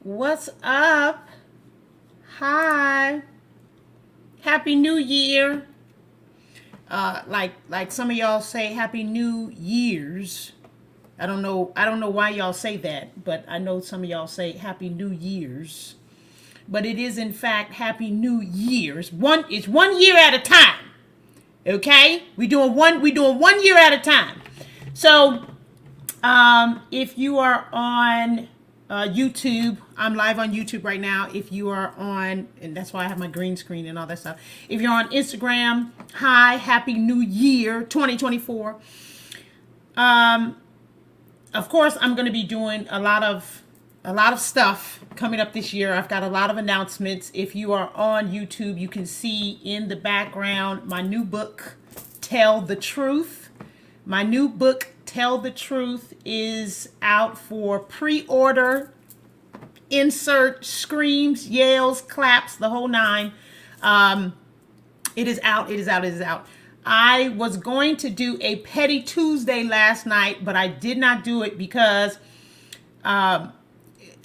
What's up? Hi. Happy New Year. Like some of y'all say Happy New Year's. I don't know why y'all say that, but I know some of y'all say Happy New Year's. But it is in fact Happy New Year's. It's 1 year at a time. Okay? We doing 1 year at a time. So if you are on YouTube, I'm live on YouTube right now. If you are on, and that's why I have my green screen and all that stuff. If you're on Instagram, hi, Happy New Year 2024. Of course, I'm going to be doing a lot of stuff coming up this year. I've got a lot of announcements. If you are on YouTube, you can see in the background my new book, Tell the Truth. My new book, Tell the Truth, is out for pre-order. Insert screams, yells, claps, the whole nine. It is out. It is out. It is out. I was going to do a Petty Tuesday last night, but I did not do it because I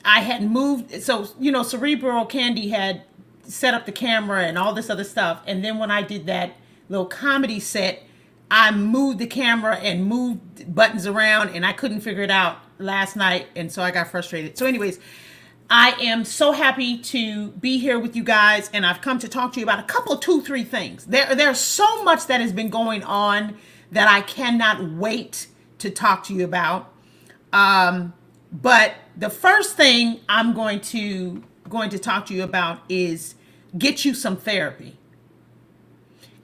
had moved. So, Cerebral Candy had set up the camera and all this other stuff. And then when I did that little comedy set, I moved the camera and moved buttons around and I couldn't figure it out last night. And so I got frustrated. So anyways, I am so happy to be here with you guys. And I've come to talk to you about a couple, two, three things. There's so much that has been going on that I cannot wait to talk to you about. But the first thing I'm going to talk to you about is get you some therapy.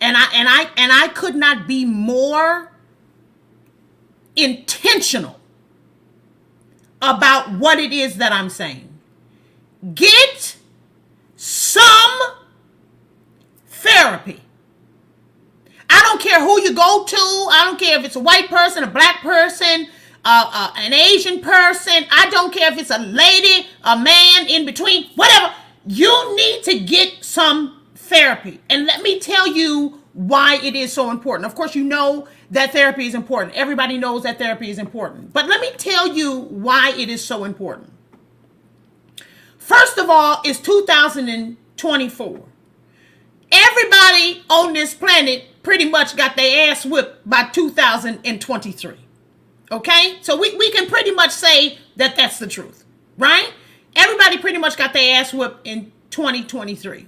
And I could not be more intentional about what it is that I'm saying. Get some therapy. I don't care who you go to. I don't care if it's a white person, a black person, an Asian person. I don't care if it's a lady, a man, in between, whatever. You need to get some therapy. And let me tell you why it is so important. Of course, you know that therapy is important. Everybody knows that therapy is important. But let me tell you why it is so important. First of all, it's 2024. Everybody on this planet pretty much got their ass whipped by 2023. Okay? So we can pretty much say that that's the truth, right? Everybody pretty much got their ass whipped in 2023.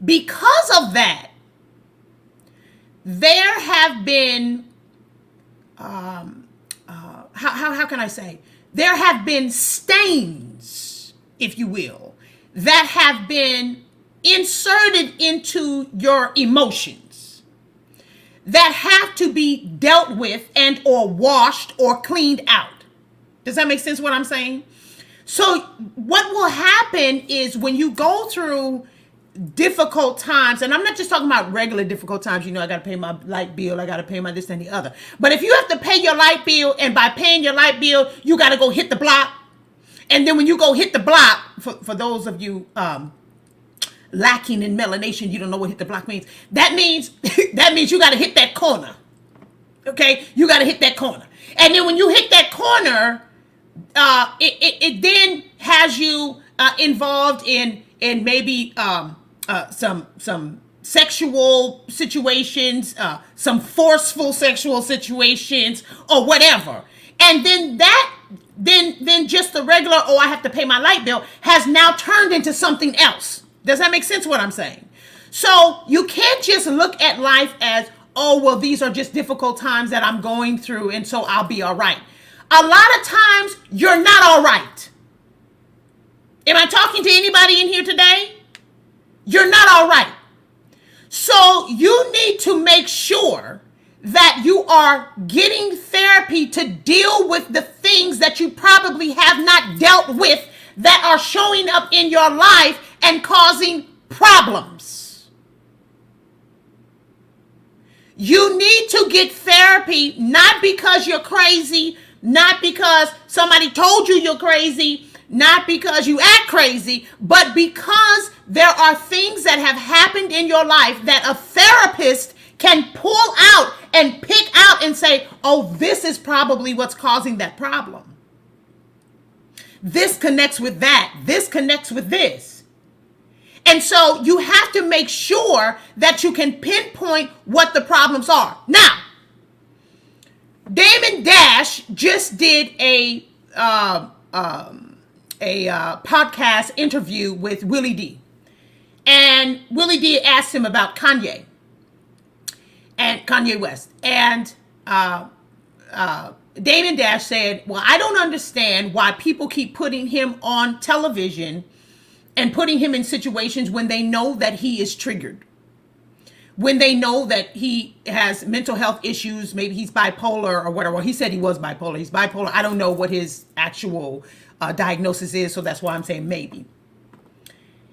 Because of that, there have been, how can I say? There have been stains, if you will, that have been inserted into your emotions that have to be dealt with and or washed or cleaned out. Does that make sense what I'm saying? So what will happen is when you go through difficult times, and I'm not just talking about regular difficult times, I got to pay my light bill, I got to pay my this and the other. But if you have to pay your light bill, and by paying your light bill, you got to go hit the block. And then when you go hit the block, for those of you lacking in melanation, you don't know what hit the block means. That means you got to hit that corner. Okay, you got to hit that corner. And then when you hit that corner, it then has you involved in maybe some sexual situations, some forceful sexual situations, or whatever. And then just the regular, I have to pay my light bill, has now turned into something else. Does that make sense what I'm saying? So you can't just look at life as, well, these are just difficult times that I'm going through, and so I'll be all right. A lot of times, you're not all right. Am I talking to anybody in here today? You're not all right. So you need to make sure that you are getting therapy to deal with the things that you probably have not dealt with that are showing up in your life and causing problems. You need to get therapy, not because you're crazy, not because somebody told you you're crazy, not because you act crazy, but because there are things that have happened in your life that a therapist can pull out and pick out and say, this is probably what's causing that problem. This connects with that. This connects with this. And so you have to make sure that you can pinpoint what the problems are. Now, Damon Dash just did a podcast interview with Willie D. And Willie D asked him about Kanye and Kanye West. And Damon Dash said, well, I don't understand why people keep putting him on television and putting him in situations when they know that he is triggered. When they know that he has mental health issues, maybe he's bipolar or whatever. Well, he said he was bipolar. He's bipolar. I don't know what his actual diagnosis is, so that's why I'm saying maybe.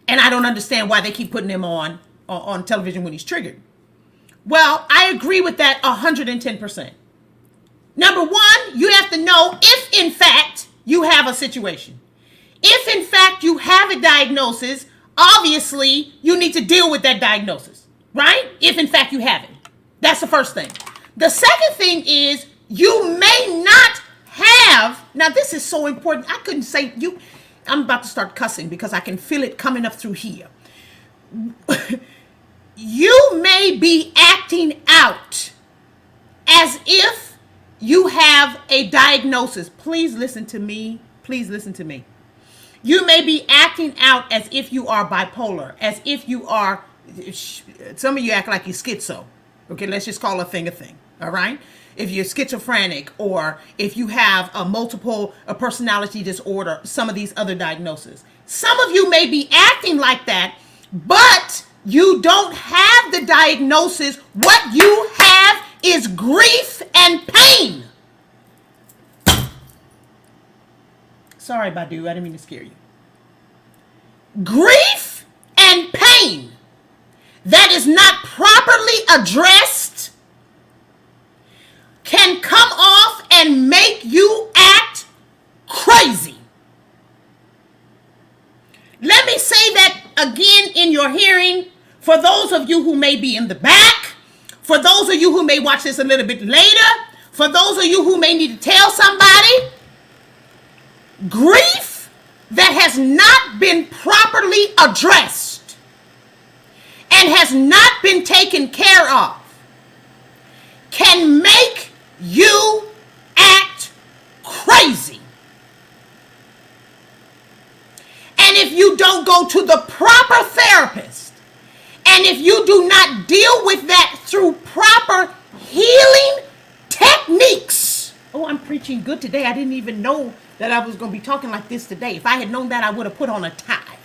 And I don't understand why they keep putting him on television when he's triggered. Well, I agree with that 110%. Number one, you have to know if, in fact, you have a situation. If, in fact, you have a diagnosis, obviously, you need to deal with that diagnosis, right? If, in fact, you have it. That's the first thing. The second thing is you may not have, now this is so important. I couldn't say you, I'm about to start cussing because I can feel it coming up through here. You may be acting out as if you have a diagnosis. Please listen to me. Please listen to me. You may be acting out as if you are bipolar, as if you are, some of you act like you're schizo. Okay, let's just call a thing, all right? If you're schizophrenic or if you have a multiple personality disorder, some of these other diagnoses. Some of you may be acting like that, but you don't have the diagnosis. What you have is grief and pain. Sorry, Badu, I didn't mean to scare you. Grief and pain that is not properly addressed can come off and make you act crazy. Let me say that again in your hearing for those of you who may be in the back, for those of you who may watch this a little bit later, for those of you who may need to tell somebody. Grief that has not been properly addressed and has not been taken care of can make you act crazy. And if you don't go to the proper therapist, and if you do not deal with that through proper healing techniques. Oh, I'm preaching good today. I didn't even know that I was going to be talking like this today. If I had known that, I would have put on a tie.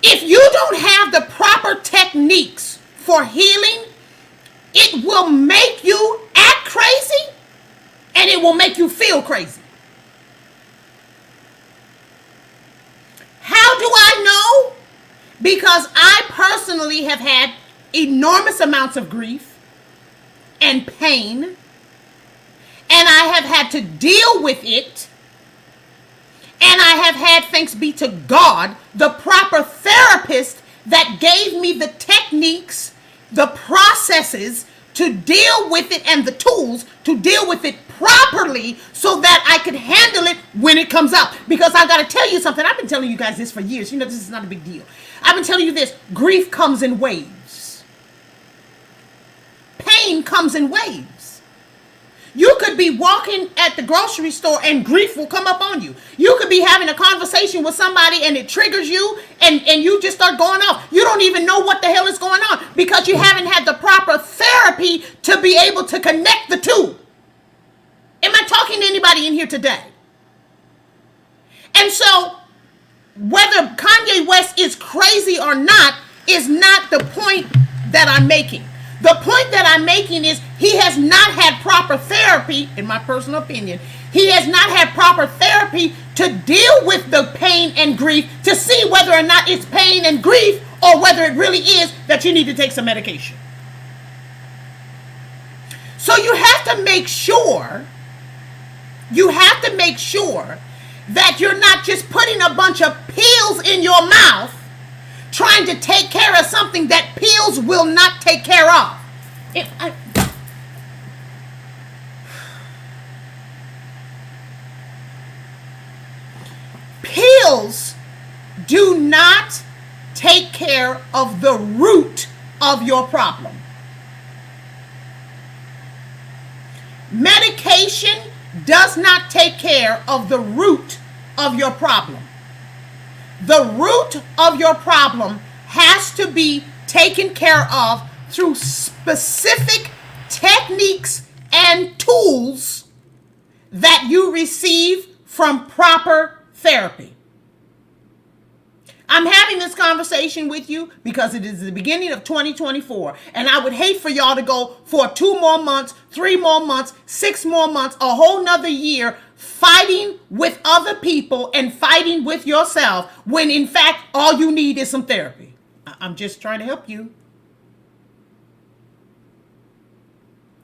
If you don't have the proper techniques for healing, it will make you act crazy and it will make you feel crazy. How do I know? Because I personally have had enormous amounts of grief and pain, and I have had to deal with it. And I have had, thanks be to God, the proper therapist that gave me the techniques, the processes to deal with it and the tools to deal with it properly so that I could handle it when it comes up. Because I got to tell you something. I've been telling you guys this for years. You know, this is not a big deal. I've been telling you this. Grief comes in waves. Pain comes in waves. You could be walking at the grocery store and grief will come up on you. You could be having a conversation with somebody and it triggers you and you just start going off. You don't even know what the hell is going on because you haven't had the proper therapy to be able to connect the two. Am I talking to anybody in here today? And so whether Kanye West is crazy or not is not the point that I'm making. The point that I'm making is he has not had proper therapy, in my personal opinion. He has not had proper therapy to deal with the pain and grief to see whether or not it's pain and grief or whether it really is that you need to take some medication. So you have to make sure that you're not just putting a bunch of pills in your mouth trying to take care of something that pills will not take care of. pills do not take care of the root of your problem. Medication does not take care of the root of your problem. The root of your problem has to be taken care of through specific techniques and tools that you receive from proper therapy. I'm having this conversation with you because it is the beginning of 2024, and I would hate for y'all to go for 2 more months, 3 more months, 6 more months, a whole nother year fighting with other people and fighting with yourself when in fact all you need is some therapy. I'm just trying to help you.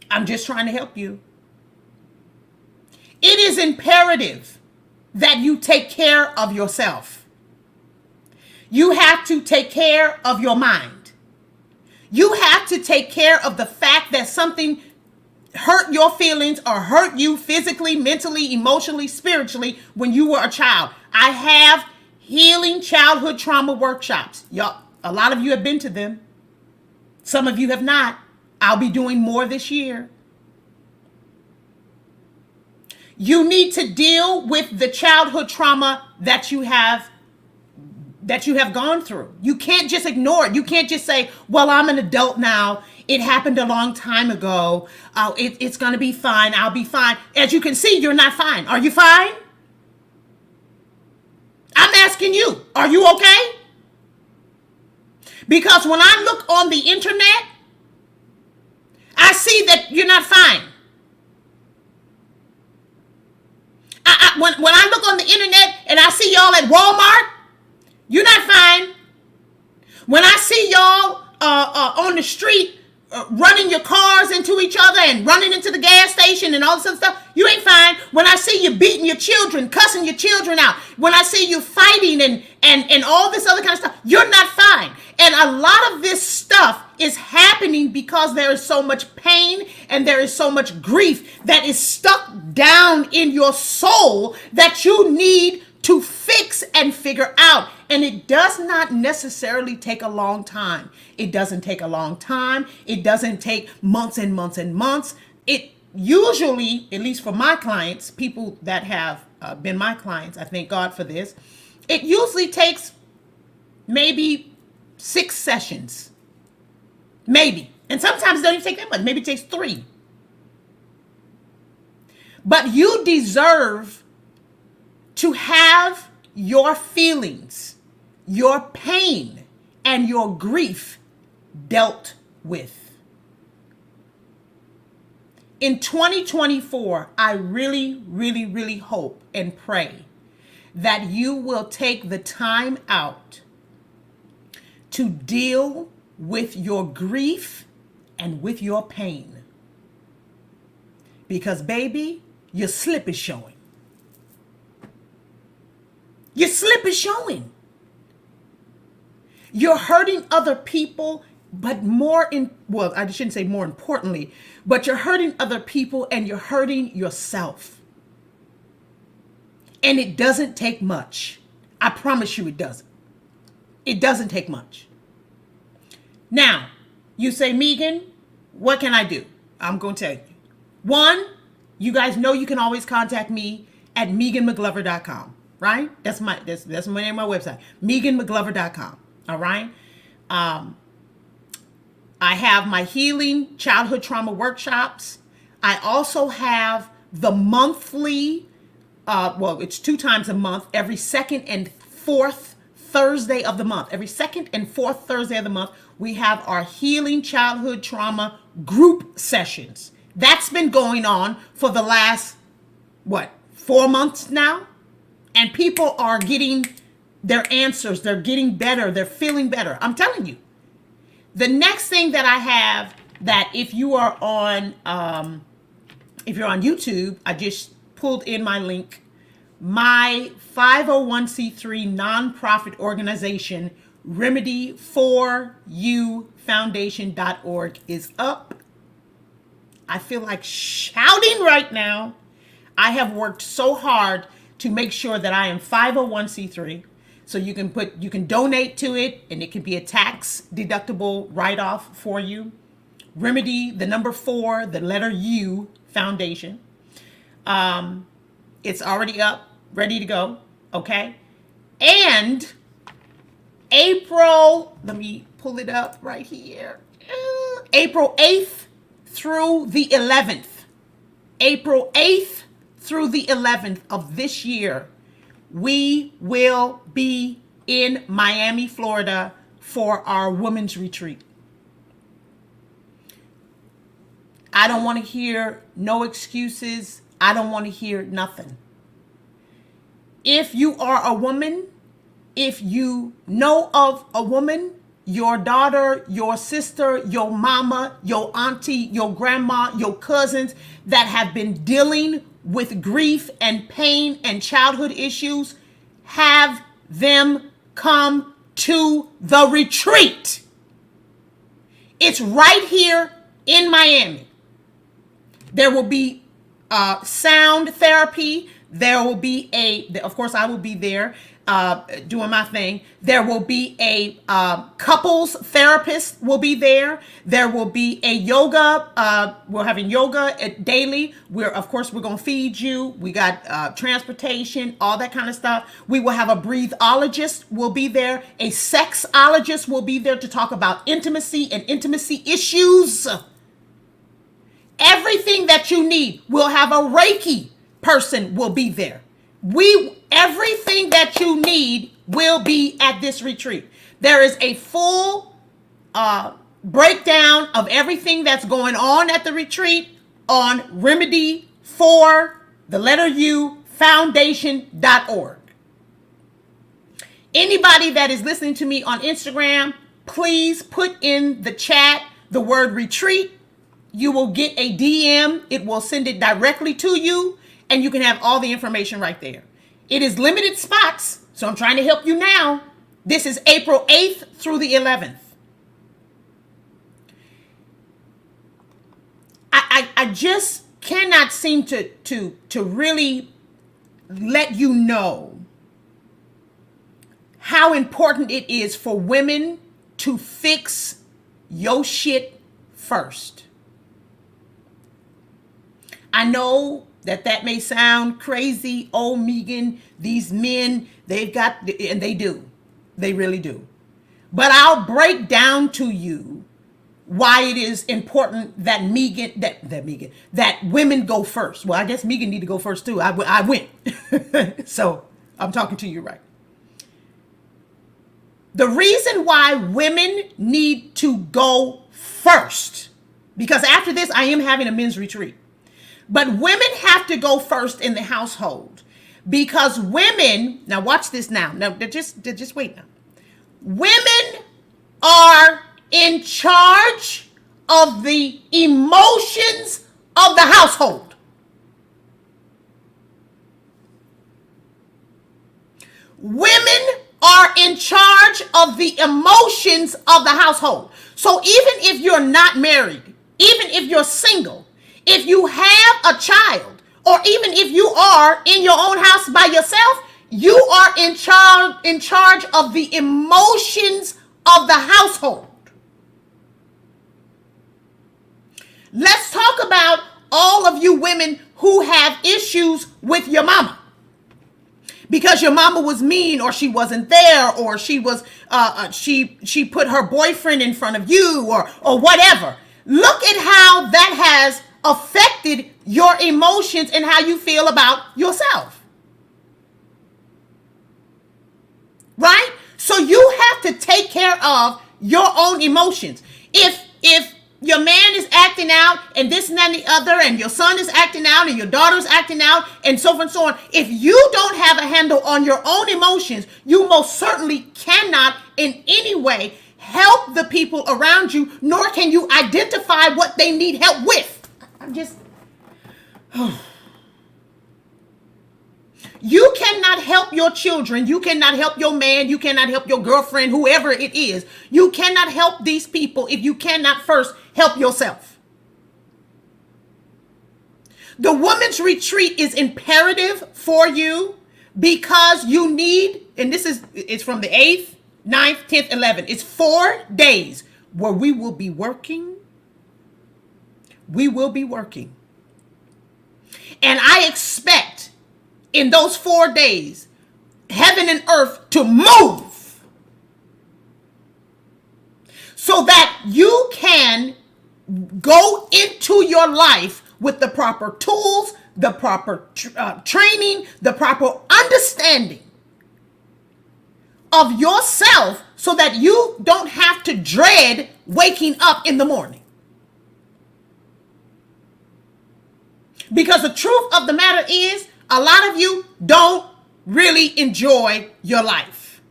I'm just trying to help you. It is imperative that you take care of yourself. You have to take care of your mind. You have to take care of the fact that something hurt your feelings or hurt you physically, mentally, emotionally, spiritually when you were a child. I have healing childhood trauma workshops. Y'all, a lot of you have been to them. Some of you have not. I'll be doing more this year. You need to deal with the childhood trauma that you have gone through. You can't just ignore it. You can't just say, well, I'm an adult now. It happened a long time ago. It's going to be fine. I'll be fine. As you can see, you're not fine. Are you fine? I'm asking you, are you okay? Because when I look on the internet, I see that you're not fine. When I look on the internet and I see y'all at Walmart, you're not fine. When I see y'all on the street running your cars into each other and running into the gas station and all this other stuff, you ain't fine. When I see you beating your children, cussing your children out, when I see you fighting and all this other kind of stuff, you're not fine. And a lot of this stuff is happening because there is so much pain and there is so much grief that is stuck down in your soul that you need to fix and figure out. And it does not necessarily take a long time. It doesn't take a long time. It doesn't take months and months and months. It usually, at least for my clients, people that have been my clients, I thank God for this, it usually takes maybe 6 sessions. Maybe. And sometimes it don't even take that much. Maybe it takes 3. But you deserve to have your feelings, your pain, and your grief dealt with. In 2024, I really, really, really hope and pray that you will take the time out to deal with your grief and with your pain. Because, baby, your slip is showing. Your slip is showing. You're hurting other people, but I shouldn't say more importantly, but you're hurting other people and you're hurting yourself. And it doesn't take much. I promise you it doesn't. It doesn't take much. Now, you say, Megan, what can I do? I'm going to tell you. 1, you guys know you can always contact me at meganmcglover.com. Right? That's my name of my website, meganmcglover.com. All right. I have my healing childhood trauma workshops. I also have the monthly, it's 2 times a month, every 2nd and 4th Thursday of the month. Every 2nd and 4th Thursday of the month, we have our healing childhood trauma group sessions. That's been going on for the last, 4 months now? And people are getting their answers. They're getting better. They're feeling better. I'm telling you. The next thing that I have, that if you are on YouTube, I just pulled in my link. My 501c3 nonprofit organization, remedy4ufoundation.org, is up. I feel like shouting right now. I have worked so hard to make sure that I am 501c3. So you can donate to it, and it can be a tax deductible write-off for you. Remedy, the number 4, the letter U Foundation. It's already up, ready to go. Okay. And April, let me pull it up right here. April 8th through the 11th. April 8th through the 11th of this year, we will be in Miami, Florida for our women's retreat. I don't want to hear no excuses. I don't want to hear nothing. If you are a woman, if you know of a woman, your daughter, your sister, your mama, your auntie, your grandma, your cousins that have been dealing with grief and pain and childhood issues, have them come to the retreat. It's right here in Miami. There will be sound therapy. There will be of course, I will be there doing my thing. There will be a couples therapist will be there. There will be a yoga. We're having yoga daily. We're going to feed you. We got transportation, all that kind of stuff. We will have a breathologist will be there. A sexologist will be there to talk about intimacy and intimacy issues. Everything that you need. We'll have a Reiki person will be there. Everything that you need will be at this retreat. There is a full breakdown of everything that's going on at the retreat on Remedy for the letter U Foundation.org. Anybody that is listening to me on Instagram, please put in the chat the word retreat. You will get a DM. It will send it directly to you, and you can have all the information right there. It is limited spots, so I'm trying to help you now. This is April 8th through the 11th. I just cannot seem to really let you know how important it is for women to fix your shit first. I know that may sound crazy. Oh, Megan, these men, they've got, and they do. They really do. But I'll break down to you why it is important that that women go first. Well, I guess Megan need to go first too. I went. So I'm talking to you right. The reason why women need to go first, because after this, I am having a men's retreat. But women have to go first in the household, because women, now watch this now. Now, just wait now. Women are in charge of the emotions of the household. Women are in charge of the emotions of the household. So even if you're not married, even if you're single, if you have a child, or even if you are in your own house by yourself, you are in charge of the emotions of the household. Let's talk about all of you women who have issues with your mama, because your mama was mean, or she wasn't there, or she was she put her boyfriend in front of you, or whatever. Look at how that has affected your emotions and how you feel about yourself. Right? So you have to take care of your own emotions. If your man is acting out and this and that and the other, and your son is acting out and your daughter's acting out and so forth and so on, if you don't have a handle on your own emotions, you most certainly cannot in any way help the people around you, nor can you identify what they need help with. You cannot help your children. You cannot help your man. You cannot help your girlfriend, whoever it is. You cannot help these people if you cannot first help yourself. The women's retreat is imperative for you because you need, and it's from the 8th, 9th, 10th, 11th. It's 4 days where we will be working. We will be working. And I expect in those 4 days, heaven and earth to move so that you can go into your life with the proper tools, the proper training, the proper understanding of yourself so that you don't have to dread waking up in the morning. Because the truth of the matter is, a lot of you don't really enjoy your life.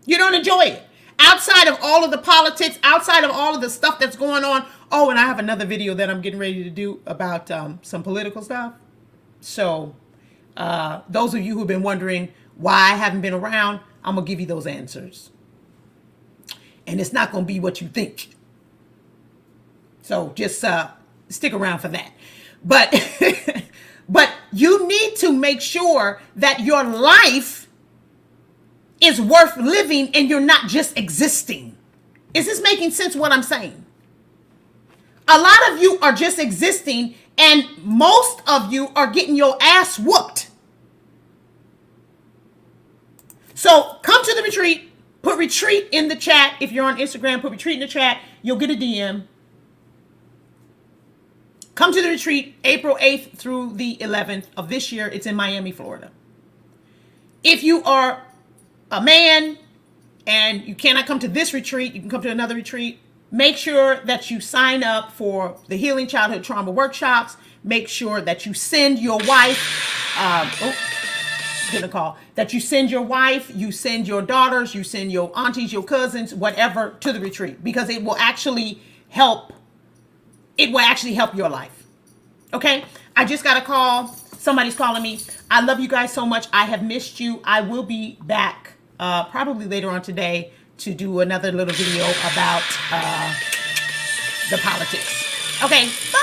You don't enjoy it. Outside of all of the politics, outside of all of the stuff that's going on. Oh, and I have another video that I'm getting ready to do about some political stuff. So those of you who've been wondering why I haven't been around, I'm going to give you those answers. And it's not going to be what you think. So just stick around for that. But but you need to make sure that your life is worth living and you're not just existing. Is this making sense what I'm saying? A lot of you are just existing and most of you are getting your ass whooped. So come to the retreat, put retreat in the chat. If you're on Instagram, put retreat in the chat. You'll get a DM. Come to the retreat April 8th through the 11th of this year. It's in Miami, Florida. If you are a man and you cannot come to this retreat, you can come to another retreat. Make sure that you sign up for the Healing Childhood Trauma Workshops. Make sure that you send your wife, that you send your wife, you send your daughters, you send your aunties, your cousins, whatever, to the retreat, because it will actually help. It will actually help your life. Okay? I just got a call. Somebody's calling me. I love you guys so much. I have missed you. I will be back probably later on today to do another little video about the politics. Okay, bye.